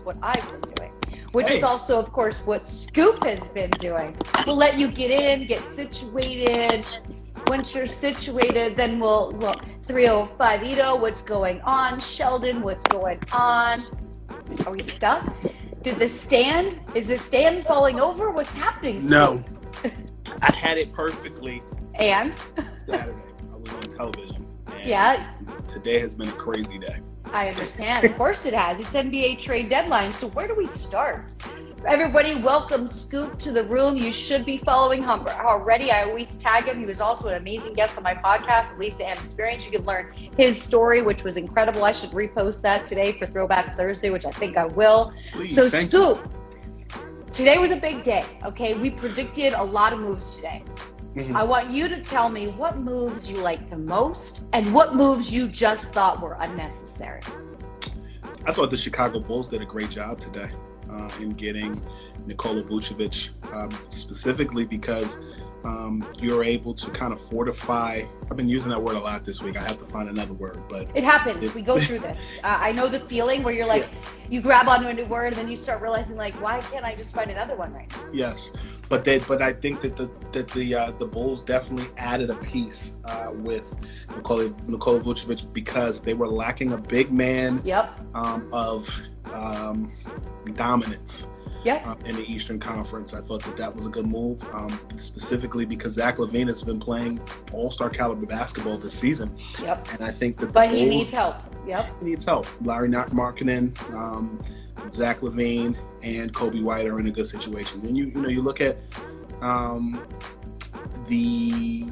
what I've been doing, which is also, of course, what Scoop has been doing. We'll let you get in, get situated. Once you're situated, then we'll 305 Ito, what's going on? Sheldon, what's going on? Are we stuck? Is the stand falling over? What's happening, Scoop? No. I had it perfectly. And? Saturday. I was on television. Yeah. Today has been a crazy day. I understand. Of course it has. It's NBA trade deadline. So where do we start? Everybody, welcome Scoop to the room. You should be following him already. I always tag him. He was also an amazing guest on my podcast, At Least an Experience. You can learn his story, which was incredible. I should repost that today for Throwback Thursday, which I think I will. Please, so Scoop, today was a big day, okay? We predicted a lot of moves today. Mm-hmm. I want you to tell me what moves you like the most and what moves you just thought were unnecessary. I thought the Chicago Bulls did a great job today in getting Nikola Vucevic, specifically because you're able to kind of fortify. I've been using that word a lot this week. I have to find another word, but it happens. We go through this. I know the feeling where you're like, you grab onto a new word and then you start realizing, like, why can't I just find another one right now? Yes, but I think that the Bulls definitely added a piece with Nikola Vucevic because they were lacking a big man of dominance. In the Eastern Conference. I thought that was a good move, specifically because Zach LaVine has been playing all-star caliber basketball this season. And I think that he needs help. He needs help. Larry Markkinen, Zach LaVine, and Kobe White are in a good situation. And you look at the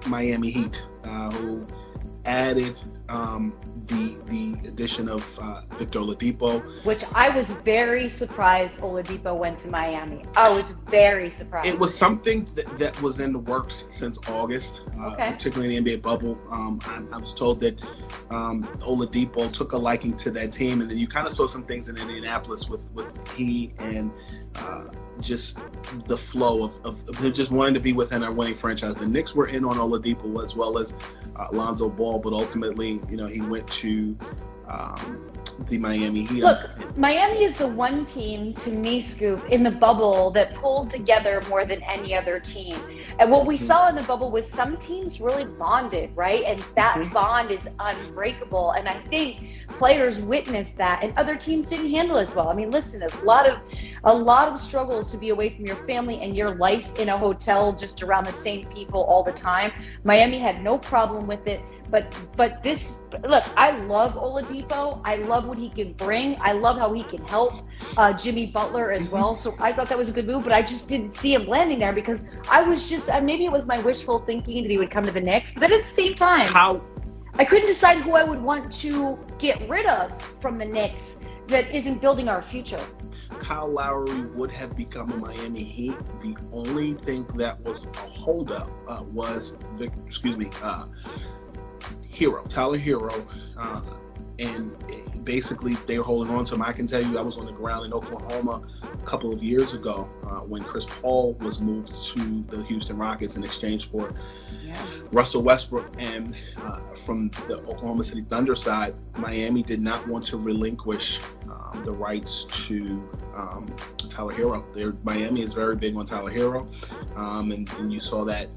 Miami Heat, who added the addition of Victor Oladipo. Which I was very surprised Oladipo went to Miami. I was very surprised. It was something that was in the works since August, particularly in the NBA bubble. I was told that Oladipo took a liking to that team, and then you kind of saw some things in Indianapolis with he and just the flow of just wanting to be within our winning franchise. The Knicks were in on Oladipo as well as Lonzo Ball, but ultimately, he went to the Miami Heat. Look, Miami is the one team, to me, Scoop, in the bubble that pulled together more than any other team. And what we saw in the bubble was some teams really bonded, right? And that bond is unbreakable. And I think players witnessed that, and other teams didn't handle it as well. I mean, listen, there's a lot of struggles to be away from your family and your life in a hotel just around the same people all the time. Miami had no problem with it. But this, look, I love Oladipo. I love what he can bring. I love how he can help Jimmy Butler as well. So I thought that was a good move, but I just didn't see him landing there because I was just, maybe it was my wishful thinking that he would come to the Knicks. But then at the same time, I couldn't decide who I would want to get rid of from the Knicks that isn't building our future. Kyle Lowry would have become a Miami Heat. The only thing that was a holdup was, Tyler Hero, and basically they were holding on to him. I can tell you, I was on the ground in Oklahoma a couple of years ago when Chris Paul was moved to the Houston Rockets in exchange for Russell Westbrook. And from the Oklahoma City Thunder side, Miami did not want to relinquish the rights to Tyler Hero. Miami is very big on Tyler Hero, and you saw that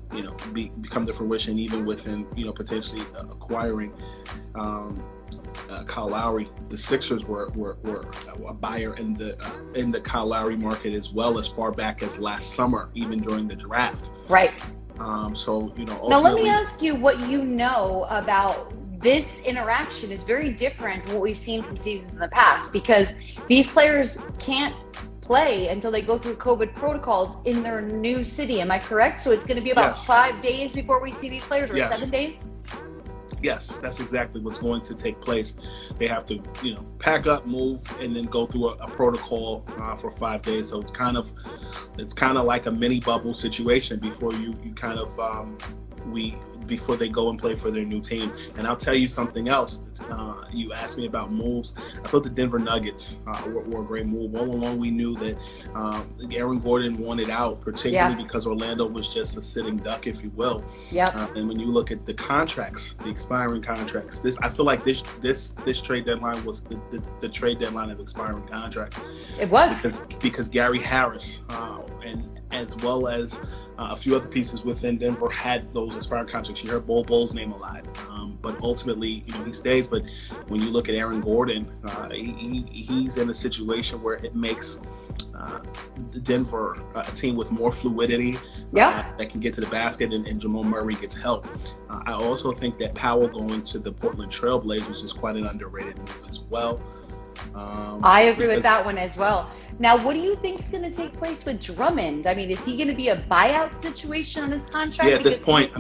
become to fruition even within potentially acquiring Kyle Lowry. The Sixers were a buyer in the Kyle Lowry market as well as far back as last summer, even during the draft. Right. Ultimately, now let me ask you what you know about this interaction is very different from what we've seen from seasons in the past because these players can't play until they go through COVID protocols in their new city. Am I correct? So it's going to be about 5 days before we see these players, or 7 days? Yes, that's exactly what's going to take place. They have to, pack up, move, and then go through a protocol for 5 days. So it's kind of like a mini bubble situation before you kind of before they go and play for their new team. And I'll tell you something else. You asked me about moves. I thought the Denver Nuggets were a great move. All along, we knew that Aaron Gordon wanted out, particularly because Orlando was just a sitting duck, if you will. And when you look at the contracts, the expiring contracts, I feel like this trade deadline was the trade deadline of expiring contracts. It was because Gary Harris and as well as a few other pieces within Denver had those expired contracts. You heard Bo's name a lot, but ultimately, he stays. But when you look at Aaron Gordon, he's in a situation where it makes Denver a team with more fluidity that can get to the basket, and Jamal Murray gets help. I also think that Powell going to the Portland Trail Blazers is quite an underrated move as well. I agree with that one as well. Now, what do you think is going to take place with Drummond? I mean, is he going to be a buyout situation on his contract? Yeah, at this point,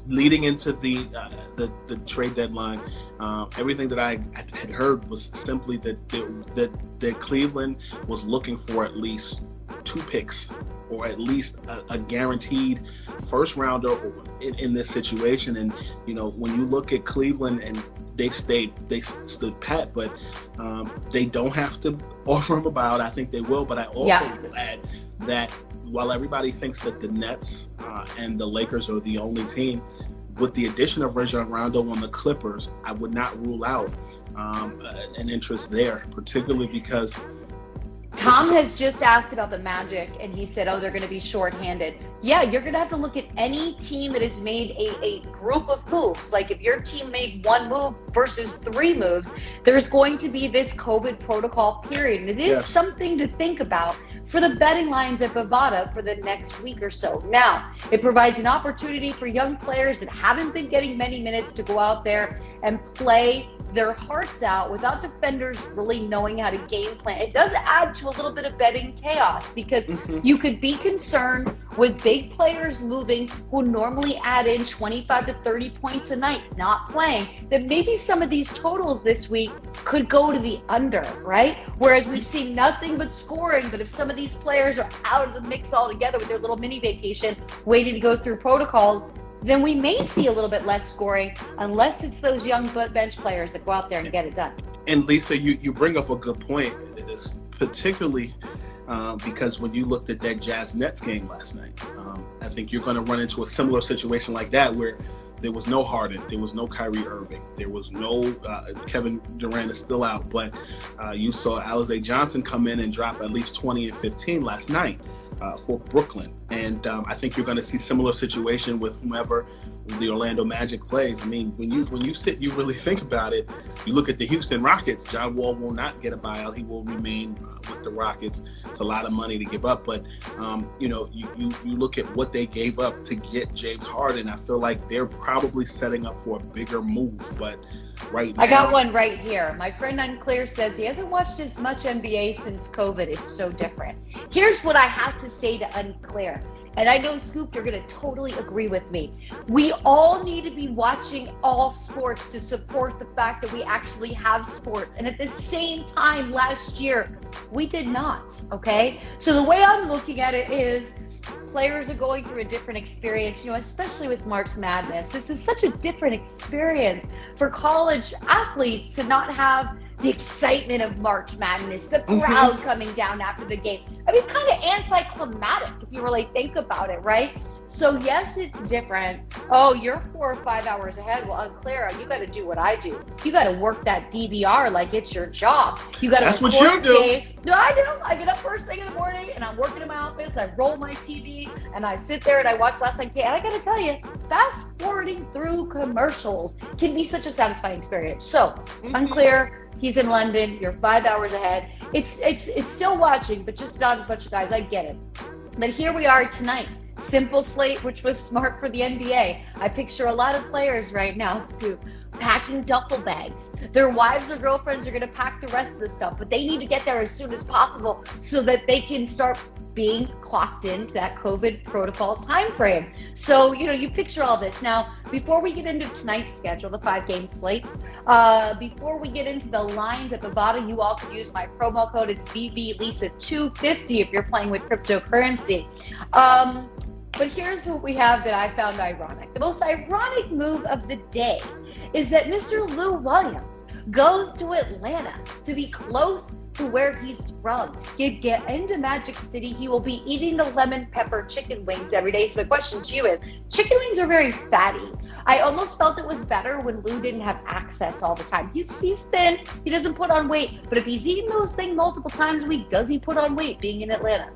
leading into the trade deadline, everything that I had heard was simply that Cleveland was looking for at least 2 picks, or at least a guaranteed first rounder in this situation. And when you look at Cleveland, and they stood pat, but they don't have to offer him a buyout. I think they will, but I also will add that while everybody thinks that the Nets and the Lakers are the only team, with the addition of Rajon Rondo on the Clippers, I would not rule out an interest there, particularly because Tom has just asked about the Magic, and he said, they're going to be shorthanded. Yeah, you're going to have to look at any team that has made a group of moves. Like if your team made 1 move versus 3 moves, there's going to be this COVID protocol period. And it is something to think about for the betting lines at Bovada for the next week or so. Now, it provides an opportunity for young players that haven't been getting many minutes to go out there and play their hearts out without defenders really knowing how to game plan. It does add to a little bit of betting chaos, because you could be concerned with big players moving who normally add in 25 to 30 points a night not playing, that maybe some of these totals this week could go to the under, right? Whereas we've seen nothing but scoring, but if some of these players are out of the mix altogether with their little mini vacation waiting to go through protocols, then we may see a little bit less scoring, unless it's those young bench players that go out there and get it done. And Lisa, you bring up a good point, particularly because when you looked at that Jazz Nets game last night, I think you're going to run into a similar situation like that, where there was no Harden, there was no Kyrie Irving, there was no Kevin Durant is still out, but you saw Alize Johnson come in and drop at least 20 and 15 last night for Brooklyn. And I think you're going to see similar situation with whomever the Orlando Magic plays. I mean, when you sit, you really think about it. You look at the Houston Rockets. John Wall will not get a buyout. He will remain with the Rockets. It's a lot of money to give up, but you look at what they gave up to get James Harden. I feel like they're probably setting up for a bigger move. But right now, I got one right here. My friend Unclear says he hasn't watched as much NBA since COVID. It's so different. Here's what I have to say to Unclear. And I know, Scoop, you're going to totally agree with me. We all need to be watching all sports to support the fact that we actually have sports. And at the same time, last year, we did not, okay? So the way I'm looking at it is players are going through a different experience, especially with March Madness. This is such a different experience for college athletes to not have the excitement of March Madness, the crowd coming down after the game. I mean, it's kind of anticlimactic if you really think about it, right? So yes, it's different. Oh, you're 4 or 5 hours ahead. Well, Clara, you got to do what I do. You got to work that DVR like it's your job. You got to. That's what you do. No, I do. I get up first thing in the morning and I'm working in my office. I roll my TV and I sit there and I watch Last Night. And I got to tell you, fast forwarding through commercials can be such a satisfying experience. So Unclear. He's in London. You're 5 hours ahead. It's still watching, but just not as much, guys. I get it. But here we are tonight. Simple slate, which was smart for the NBA. I picture a lot of players right now, Scoop, packing duffel bags. Their wives or girlfriends are going to pack the rest of the stuff, but they need to get there as soon as possible so that they can start being clocked into that COVID protocol time frame. So, you picture all this. Now, before we get into tonight's schedule, the 5-game slate, before we get into the lines at Bovada, you all can use my promo code. It's BBLisa250 if you're playing with cryptocurrency. But here's what we have that I found ironic. The most ironic move of the day is that Mr. Lou Williams goes to Atlanta to be close to where he's from. You get into Magic City, he will be eating the lemon pepper chicken wings every day. So my question to you is, chicken wings are very fatty. I almost felt it was better when Lou didn't have access all the time. He's thin, he doesn't put on weight, but if he's eating those things multiple times a week, does he put on weight being in Atlanta?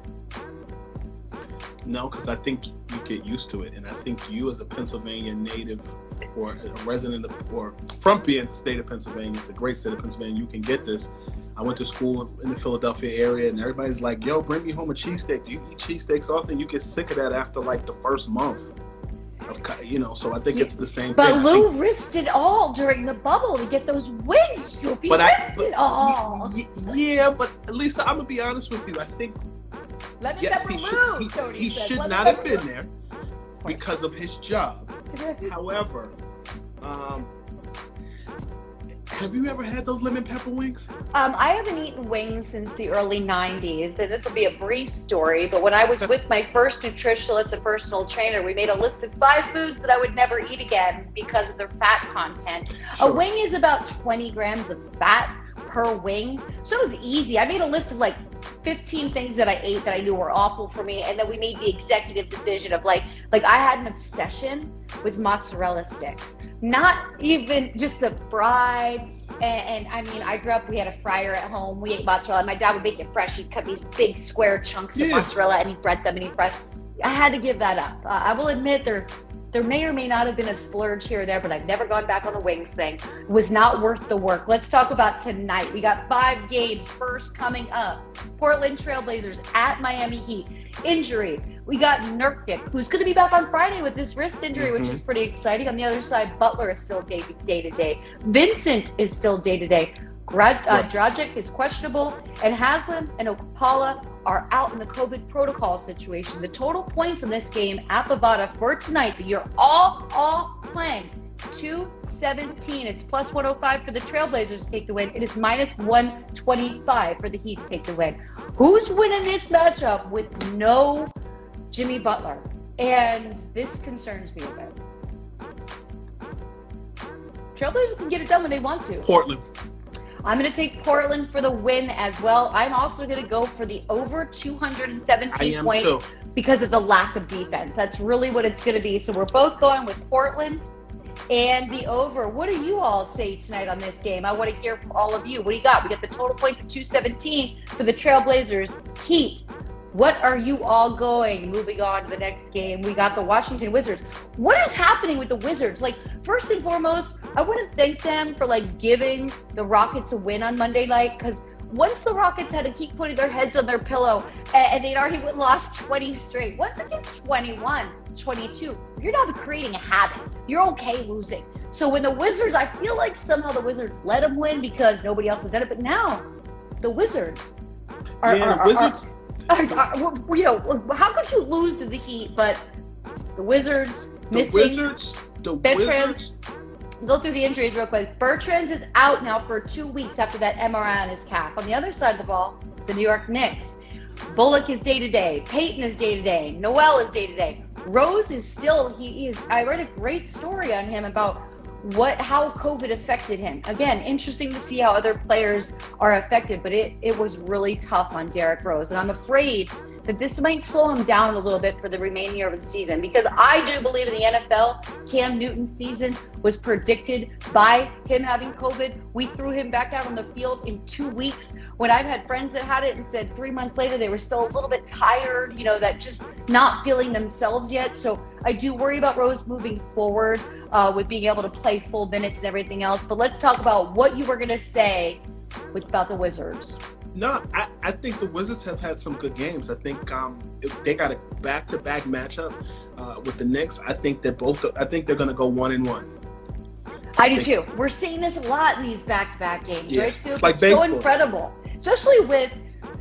No, because I think you get used to it. And I think you as a Pennsylvania native or a resident of, or from being the state of Pennsylvania, the great state of Pennsylvania, you can get this. I went to school in the Philadelphia area, and everybody's like, yo, bring me home a cheesesteak. You eat cheesesteaks often, you get sick of that after like the first month. So I think it's the same but thing. But Lou risked it all during the bubble to get those wings, Scoop. He risked it all. Yeah, but Lisa, I'm going to be honest with you. I think he should not have been there because of his job. However, have you ever had those lemon pepper wings? I haven't eaten wings since the early 90s, and this will be a brief story, but when I was with my first nutritionist and personal trainer, we made a list of 5 foods that I would never eat again because of their fat content. Sure. A wing is about 20 grams of fat per wing, so it was easy. I made a list of like 15 things that I ate that I knew were awful for me, and then we made the executive decision of like I had an obsession with mozzarella sticks, not even just the fried. And I mean, I grew up, we had a fryer at home, we ate mozzarella. My dad would make it fresh. He'd cut these big square chunks of mozzarella and he'd bread them and he'd fry. I had to give that up. I will admit there may or may not have been a splurge here or there, but I've never gone back on the wings thing. It was not worth the work. Let's talk about tonight. We got 5 games. First coming up, Portland Trailblazers at Miami Heat. Injuries. We got Nurkic, who's going to be back on Friday with this wrist injury, which is pretty exciting. On the other side, Butler is still day-to-day. Vincent is still day-to-day. Dragic is questionable, and Haslam and Okpala are out in the COVID protocol situation. The total points in this game at Bovada for tonight, that you're all playing, 217. It's plus 105 for the Trailblazers to take the win. It is minus 125 for the Heat to take the win. Who's winning this matchup with no Jimmy Butler? And this concerns me a bit. Trailblazers can get it done when they want to. Portland. I'm going to take Portland for the win as well. I'm also going to go for the over 217 points too, because of the lack of defense. That's really what it's going to be. So we're both going with Portland and the over. What do you all say tonight on this game? I want to hear from all of you. What do you got? We got the total points of 217 for the Trailblazers. Heat. What are you all going? Moving on to the next game, we got the Washington Wizards. What is happening with the Wizards? Like, first and foremost, I want to thank them for giving the Rockets a win on Monday night, because once the Rockets had to keep putting their heads on their pillow and they'd already lost 20 straight. Once it gets 21, 22, you're not creating a habit. You're okay losing. So when the Wizards, I feel like somehow the Wizards let them win because nobody else has done it, but now the Wizards how could you lose to the Heat? But the Wizards missing. The Wizards. Go through the injuries real quick. Bertrands is out now for 2 weeks after that MRI on his calf. On the other side of the ball, the New York Knicks. Bullock is day-to-day. Payton is day-to-day. Noel is day-to-day. Rose is still, I read a great story on him about how COVID affected him. Again, interesting to see how other players are affected, but it was really tough on Derrick Rose. And I'm afraid that this might slow him down a little bit for the remaining of the season, because I do believe in the NFL, Cam Newton's season was predicted by him having COVID. We threw him back out on the field in 2 weeks, when I've had friends that had it and said 3 months later they were still a little bit tired, that just not feeling themselves yet. So I do worry about Rose moving forward with being able to play full minutes and everything else. But let's talk about what you were going to say about the Wizards. No, I think the Wizards have had some good games. I think if they got a back-to-back matchup with the Knicks, I think they're going to go 1-1. I do too. We're seeing this a lot in these back-to-back games, right? It's like baseball. So incredible, especially with,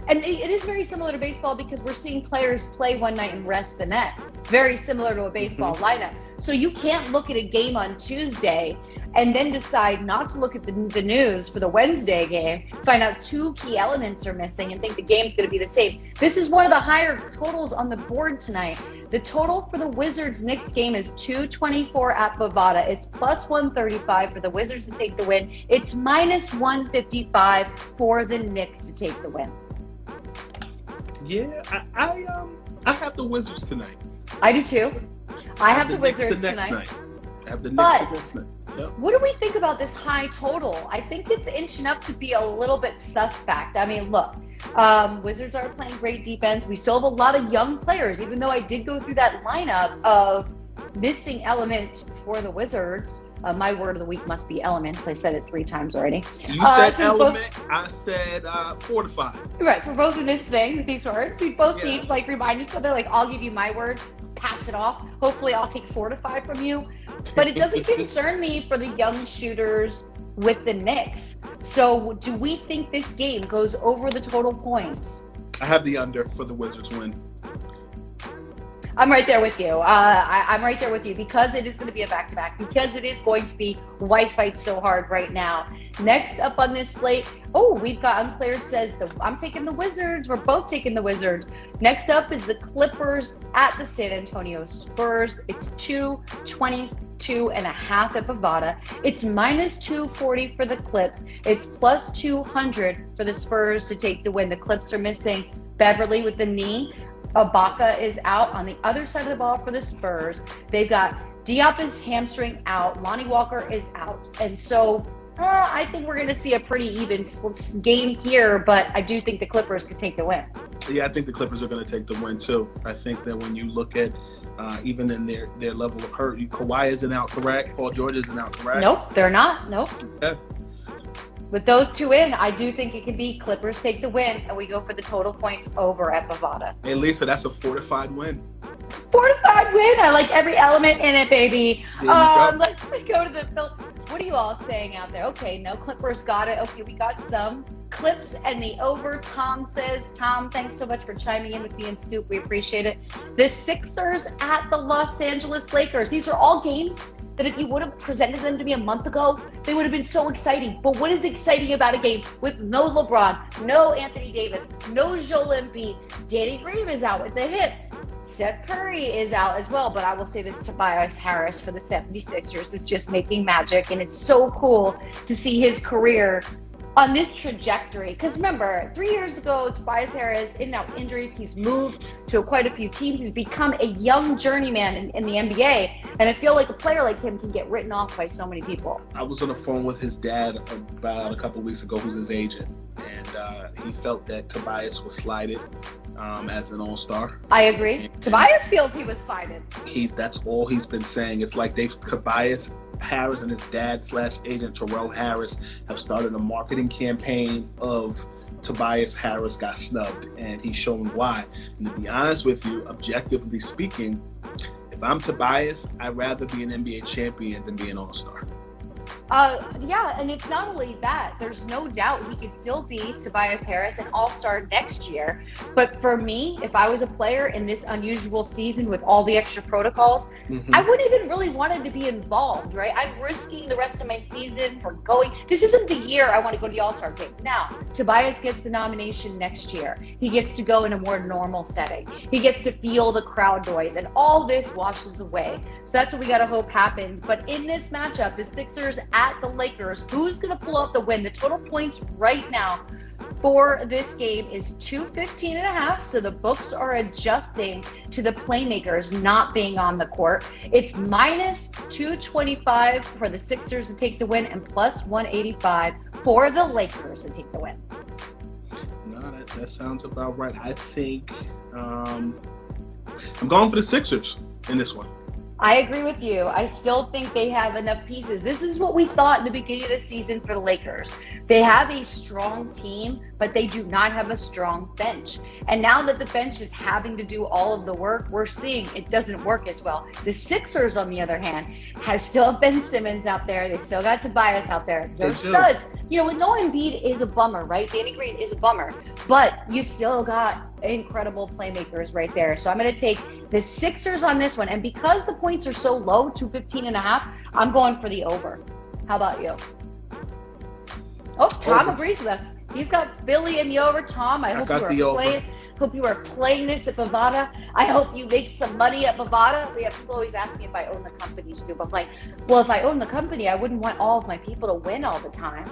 and it is very similar to baseball because we're seeing players play one night and rest the next. Very similar to a baseball lineup. So you can't look at a game on Tuesday and then decide not to look at the news for the Wednesday game, find out 2 key elements are missing, and think the game's going to be the same. This is one of the higher totals on the board tonight. The total for the Wizards-Knicks game is 224 at Bovada. It's plus 135 for the Wizards to take the win. It's minus 155 for the Knicks to take the win. Yeah, I have the Wizards tonight. I do too. I have the Wizards tonight. I have the Knicks the next night. Yep. What do we think about this high total? I think it's inching up to be a little bit suspect. I mean, look, Wizards are playing great defense. We still have a lot of young players, even though I did go through that lineup of missing elements for the Wizards. My word of the week must be element. I said it 3 times already. You said element. I said fortify. Right, for both of these things, these words, we both need to like remind each other. Like, I'll give you my word, pass it off. Hopefully, I'll take fortify from you. But it doesn't concern me for the young shooters with the Knicks. So, do we think this game goes over the total points? I have the under for the Wizards win. I'm right there with you. I'm right there with you because it is going to be a back-to-back, because it is going to be why fight so hard right now. Next up on this slate, we've got Unclear says, I'm taking the Wizards. We're both taking the Wizards. Next up is the Clippers at the San Antonio Spurs. It's 222.5 at Bovada. It's minus 240 for the Clips. It's plus 200 for the Spurs to take the win. The Clips are missing Beverly with the knee. Ibaka is out on the other side of the ball for the Spurs. They've got Diop's hamstring out. Lonnie Walker is out. And so I think we're going to see a pretty even game here, but I do think the Clippers could take the win. Yeah, I think the Clippers are going to take the win too. I think that when you look at even in their level of hurt, Kawhi isn't out, correct? Paul George isn't out, correct? Nope, they're not. Nope. Yeah. With those 2 in, I do think it could be Clippers take the win, and we go for the total points over at Bovada. Hey, Lisa, that's a fortified win. Fortified win. I like every element in it, baby. Let's go to the film. What are you all saying out there? Okay, no, Clippers got it. Okay, we got some Clips and the over. Tom says, Tom, thanks so much for chiming in with me and Scoop. We appreciate it. The Sixers at the Los Angeles Lakers. These are all games that if you would have presented them to me a month ago, they would have been so exciting. But what is exciting about a game with no LeBron, no Anthony Davis, no Joel Embiid? Danny Green is out with the hip. Steph Curry is out as well. But I will say this, Tobias Harris for the 76ers is just making magic. And it's so cool to see his career on this trajectory. Because remember, 3 years ago, Tobias Harris, in and out injuries, he's moved to quite a few teams. He's become a young journeyman in the NBA. And I feel like a player like him can get written off by so many people. I was on the phone with his dad about a couple of weeks ago, who's his agent. And he felt that Tobias was slighted as an all-star. I agree. Tobias feels he was slighted. That's all he's been saying. It's like Tobias Harris and his dad / agent Terrell Harris have started a marketing campaign of Tobias Harris got snubbed, and he's shown why. And to be honest with you, objectively speaking, if I'm Tobias, I'd rather be an NBA champion than be an all-star. Yeah, and it's not only that. There's no doubt he could still be Tobias Harris, an all-star next year. But for me, if I was a player in this unusual season with all the extra protocols, I wouldn't even really wanted to be involved, right? I'm risking the rest of my season for going. This isn't the year I want to go to the all-star game. Now, Tobias gets the nomination next year. He gets to go in a more normal setting. He gets to feel the crowd noise, and all this washes away. So that's what we got to hope happens. But in this matchup, the Sixers at the Lakers, who's going to pull out the win? The total points right now for this game is 215.5. So the books are adjusting to the playmakers not being on the court. It's minus 225 for the Sixers to take the win and plus 185 for the Lakers to take the win. No, that sounds about right. I think I'm going for the Sixers in this one. I agree with you. I still think they have enough pieces. This is what we thought in the beginning of the season for the Lakers. They have a strong team, but they do not have a strong bench. And now that the bench is having to do all of the work, we're seeing it doesn't work as well. The Sixers, on the other hand, has still Ben Simmons out there. They still got Tobias out there. They're studs. You know, with no Embiid is a bummer, right? Danny Green is a bummer. But you still got incredible playmakers right there. So I'm going to take the Sixers on this one. And because the points are so low, 215.5, I'm going for the over. How about you? Oh, Tom Over. agrees with us. He's got Philly in the over. Tom, I hope you are playing this at Bovada. I hope you make some money at Bovada. We have people always ask me if I own the company, Scoop. I'm like, well, if I own the company, I wouldn't want all of my people to win all the time.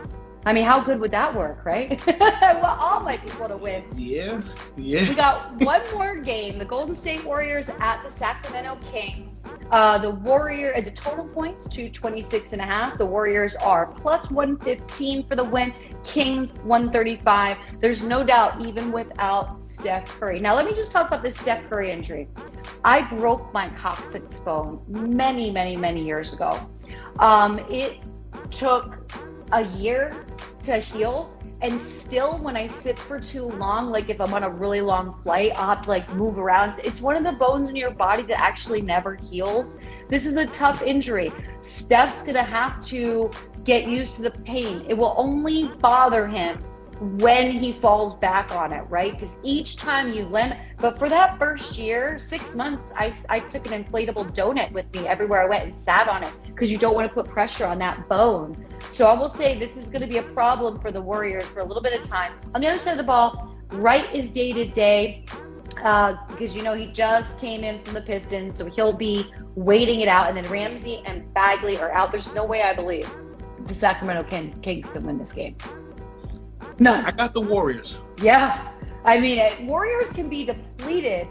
I mean, how good would that work, right? I want all my people to win. Yeah. We got one more game. The Golden State Warriors at the Sacramento Kings. The total points, 226.5. The Warriors are plus 115 for the win. Kings 135. There's no doubt, even without Steph Curry. Now, let me just talk about this Steph Curry injury. I broke my coccyx bone many, many, many years ago. It took a year to heal, and still when I sit for too long, like if I'm on a really long flight, I'll have to like move around. It's one of the bones in your body that actually never heals. This is a tough injury. Steph's gonna have to get used to the pain. It will only bother him when he falls back on it, right? Because each time you but for that first year, 6 months, I took an inflatable donut with me everywhere I went and sat on it, because you don't want to put pressure on that bone. So I will say this is going to be a problem for the Warriors for a little bit of time. On the other side of the ball, Wright is day to day, because he just came in from the Pistons, so he'll be waiting it out. And then Ramsey and Bagley are out. There's no way I believe the Sacramento Kings can win this game. None. I got the Warriors. Yeah. I mean, Warriors can be depleted,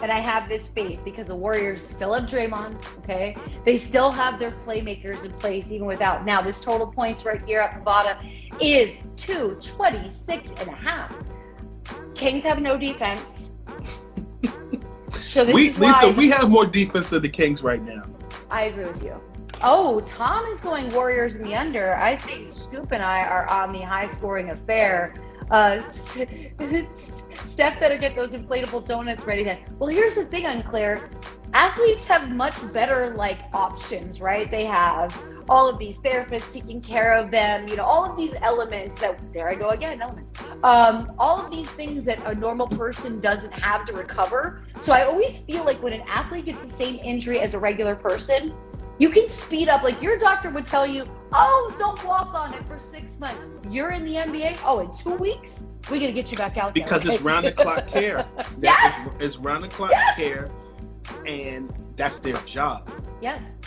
and I have this faith because the Warriors still have Draymond, okay? They still have their playmakers in place even without. Now, this total points right here at Bovada is 226.5. Kings have no defense. So this is why Lisa, we have more defense than the Kings right now. I agree with you. Oh, Tom is going Warriors in the under. I think Scoop and I are on the high-scoring affair. Steph better get those inflatable donuts ready then. Well, here's the thing, Unclear. Athletes have much better options, right? They have all of these therapists taking care of them, all of these elements there I go again, elements. All of these things that a normal person doesn't have to recover. So I always feel like when an athlete gets the same injury as a regular person, you can speed up. Like your doctor would tell you, oh, don't walk on it for 6 months. You're in the NBA. Oh, in 2 weeks, we're going to get you back out there. Because it's round the clock care. Yes. It's round the clock care, and that's their job. Yes.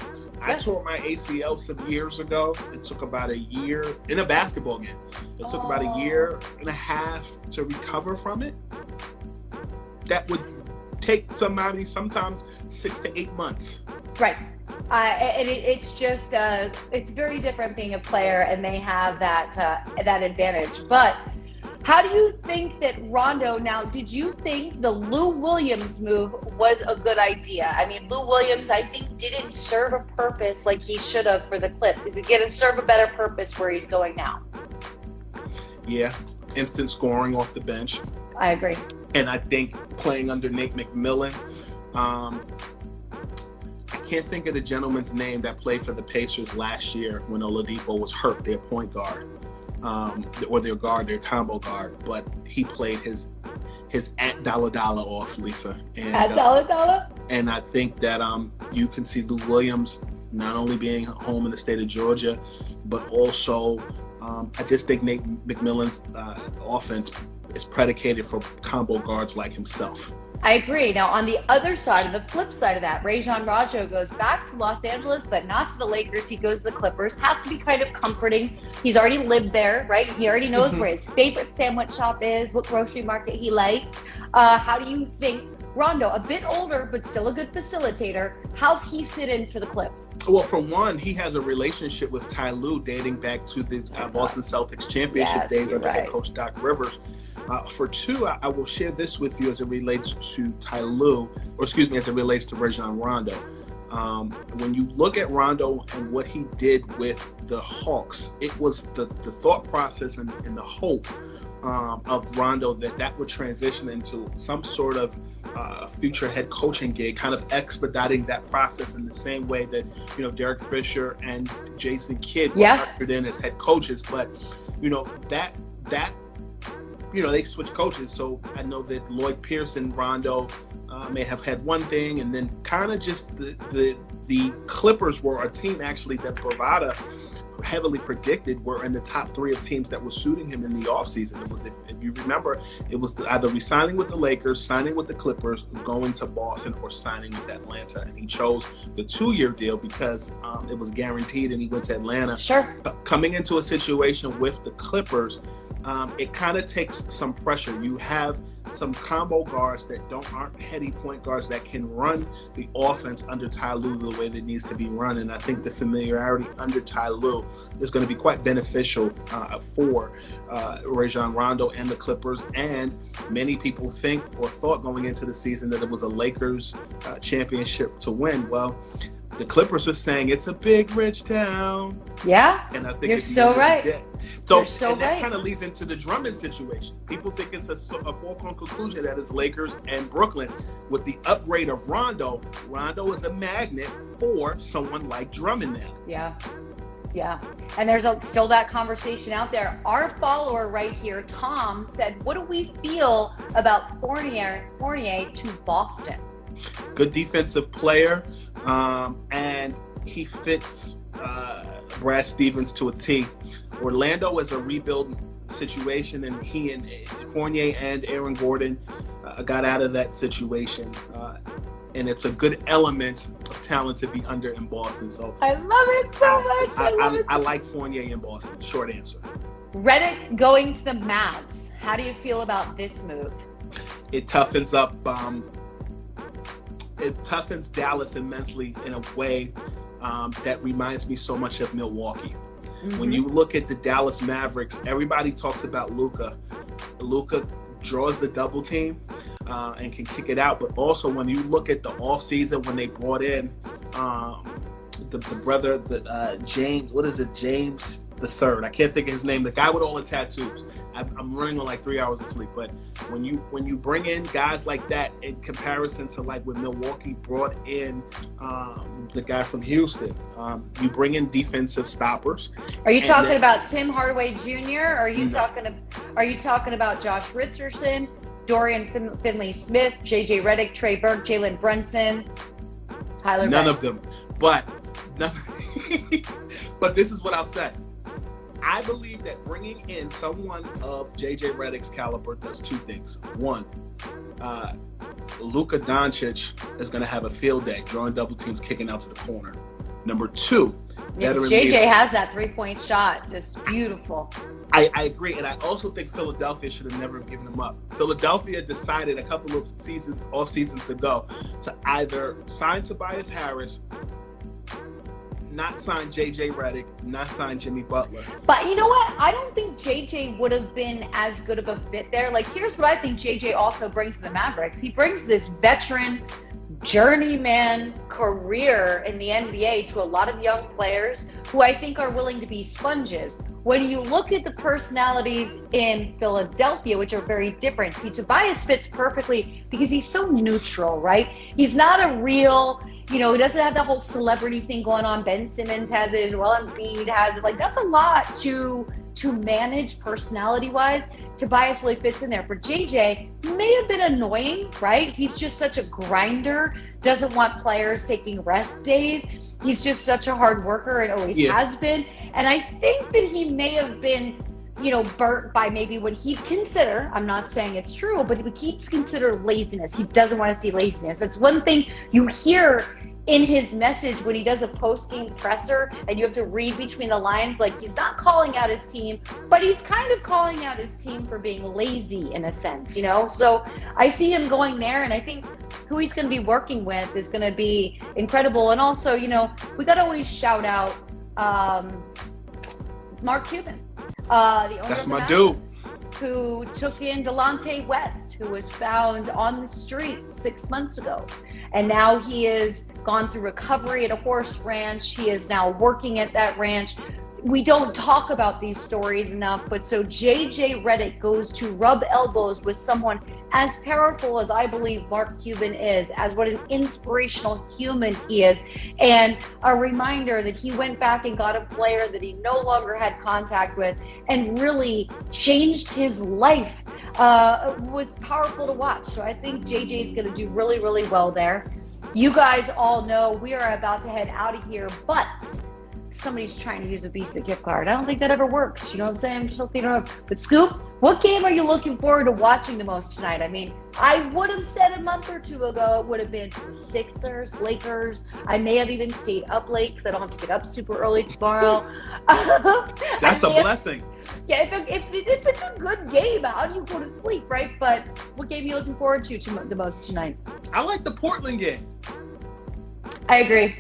I tore my ACL some years ago. It took about a year in a basketball game. It took about a year and a half to recover from it. That would take somebody sometimes 6 to 8 months. Right. And it's just it's very different being a player, and they have that advantage. But how do you think that Rondo? Now, did you think the Lou Williams move was a good idea? I mean, Lou Williams, I think, didn't serve a purpose like he should have for the Clips. Is it going to serve a better purpose where he's going now? Yeah, instant scoring off the bench. I agree. And I think playing under Nate McMillan. I can't think of the gentleman's name that played for the Pacers last year when Oladipo was hurt, their point guard, or their combo guard. But he played his at Dollar off, Lisa. And, at Dollar? And I think that you can see Lou Williams not only being home in the state of Georgia, but also I just think Nate McMillan's offense is predicated for combo guards like himself. I agree. Now, on the other side, of the flip side of that, Rajon Rondo goes back to Los Angeles, but not to the Lakers. He goes to the Clippers. Has to be kind of comforting. He's already lived there, right? He already knows where his favorite sandwich shop is, what grocery market he likes. How do you think Rondo, a bit older, but still a good facilitator, how's he fit in for the Clips? Well, for one, he has a relationship with Ty Lue dating back to the Boston Celtics championship days under head coach Doc Rivers. For two, I will share this with you as it relates to Ty Lue, as it relates to Rajon Rondo. When you look at Rondo and what he did with the Hawks, it was the thought process and the hope of Rondo that would transition into some sort of future head coaching gig, kind of expediting that process in the same way that Derek Fisher and Jason Kidd were ushered in as head coaches. But they switched coaches, so I know that Lloyd Pierce and Rondo may have had one thing, and then kind of just the Clippers were a team actually that Bovada heavily predicted were in the top 3 of teams that were suiting him in the offseason. It was, if you remember, it was either resigning with the Lakers, signing with the Clippers, going to Boston, or signing with Atlanta. And he chose the 2-year deal because it was guaranteed, and he went to Atlanta. Sure. Coming into a situation with the Clippers, it kind of takes some pressure. You have some combo guards that aren't heady point guards that can run the offense under Ty Lue the way that it needs to be run. And I think the familiarity under Ty Lue is going to be quite beneficial for Rajon Rondo and the Clippers. And many people think or thought going into the season that it was a Lakers championship to win. Well, the Clippers are saying it's a big, rich town. Yeah, and I think you're so right. So that kind of leads into the Drummond situation. People think it's a foregone conclusion that it's Lakers and Brooklyn. With the upgrade of Rondo, Rondo is a magnet for someone like Drummond now. Yeah. And there's still that conversation out there. Our follower right here, Tom, said, what do we feel about Fournier to Boston? Good defensive player, and he fits Brad Stevens to a T. Orlando is a rebuild situation, and he and Fournier and Aaron Gordon got out of that situation. And it's a good element of talent to be under in Boston. So I love it so much. I like Fournier in Boston. Short answer. Redick going to the Mavs. How do you feel about this move? It toughens up. It toughens Dallas immensely in a way that reminds me so much of Milwaukee. Mm-hmm. When you look at the Dallas Mavericks, everybody talks about Luka. Luka draws the double team and can kick it out. But also when you look at the offseason when they brought in the brother, James, what is it, James the third? I can't think of his name. The guy with all the tattoos. I'm running on like 3 hours of sleep. But when you bring in guys like that in comparison to like when Milwaukee brought in the guy from Houston, you bring in defensive stoppers. Are you talking about Tim Hardaway Jr.? Are you talking about Josh Richardson, Dorian Finley-Smith, J.J. Redick, Trey Burke, Jalen Brunson, Tyler? None of them. But this is what I'll say. I believe that bringing in someone of J.J. Redick's caliber does 2 things. One, Luka Doncic is going to have a field day, drawing double teams, kicking out to the corner. Number 2, J.J. has that 3-point shot, just beautiful. I agree, and I also think Philadelphia should have never given him up. Philadelphia decided a couple of off seasons ago to either sign Tobias Harris, not sign J.J. Redick, not sign Jimmy Butler. But you know what? I don't think J.J. would have been as good of a fit there. Like, here's what I think J.J. also brings to the Mavericks. He brings this veteran, journeyman career in the NBA to a lot of young players who I think are willing to be sponges. When you look at the personalities in Philadelphia, which are very different, see, Tobias fits perfectly because he's so neutral, right? He's not a real... he doesn't have that whole celebrity thing going on. Ben Simmons has it, Joel Embiid has it. Like, that's a lot to manage personality-wise. Tobias really fits in there. For JJ, he may have been annoying, right? He's just such a grinder, doesn't want players taking rest days. He's just such a hard worker and always has been. And I think that he may have been, burnt by maybe what he'd consider, I'm not saying it's true, but he keeps consider laziness. He doesn't want to see laziness. That's one thing you hear in his message when he does a post-game presser and you have to read between the lines. Like, he's not calling out his team, but he's kind of calling out his team for being lazy in a sense, So I see him going there, and I think who he's going to be working with is going to be incredible. And also, we got to always shout out Mark Cuban, the owner That's of the my Mavericks, dude. who took in Delonte West, who was found on the street 6 months ago. And now he has gone through recovery at a horse ranch. He is now working at that ranch. We don't talk about these stories enough, but so J.J. Redick goes to rub elbows with someone as powerful as I believe Mark Cuban is, as what an inspirational human he is, and a reminder that he went back and got a player that he no longer had contact with and really changed his life. Was powerful to watch. So I think JJ is going to do really, really well there. You guys all know we are about to head out of here, but somebody's trying to use a Visa gift card. I don't think that ever works. You know what I'm saying? I just don't think it ever. But Scoop, what game are you looking forward to watching the most tonight? I mean, I would have said a month or two ago it would have been the Sixers, Lakers. I may have even stayed up late because I don't have to get up super early tomorrow. That's a blessing. Yeah, if it's a good game, how do you go to sleep, right? But what game are you looking forward to the most tonight? I like the Portland game. I agree.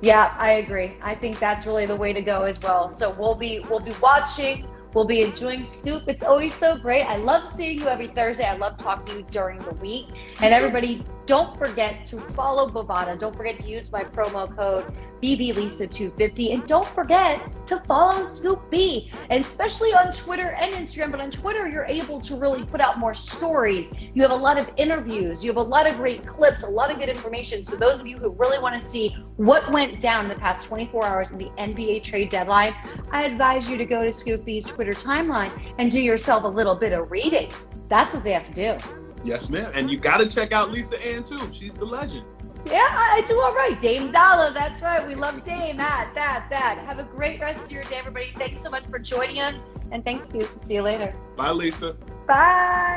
Yeah, I agree. I think that's really the way to go as well. So we'll be watching. We'll be enjoying Scoop. It's always so great. I love seeing you every Thursday. I love talking to you during the week. And everybody, don't forget to follow Bovada. Don't forget to use my promo code BBLisa250. And don't forget to follow Scoop B, and especially on Twitter and Instagram. But on Twitter, you're able to really put out more stories. You have a lot of interviews. You have a lot of great clips, a lot of good information. So those of you who really want to see what went down in the past 24 hours in the NBA trade deadline, I advise you to go to Scoop B's Twitter timeline and do yourself a little bit of reading. That's what they have to do. Yes, ma'am. And you got to check out Lisa Ann, too. She's the legend. Yeah, I do all right. Dame Dollar, that's right. We love Dame. That. Have a great rest of your day, everybody. Thanks so much for joining us. And thanks, Scoop. See you later. Bye, Lisa. Bye.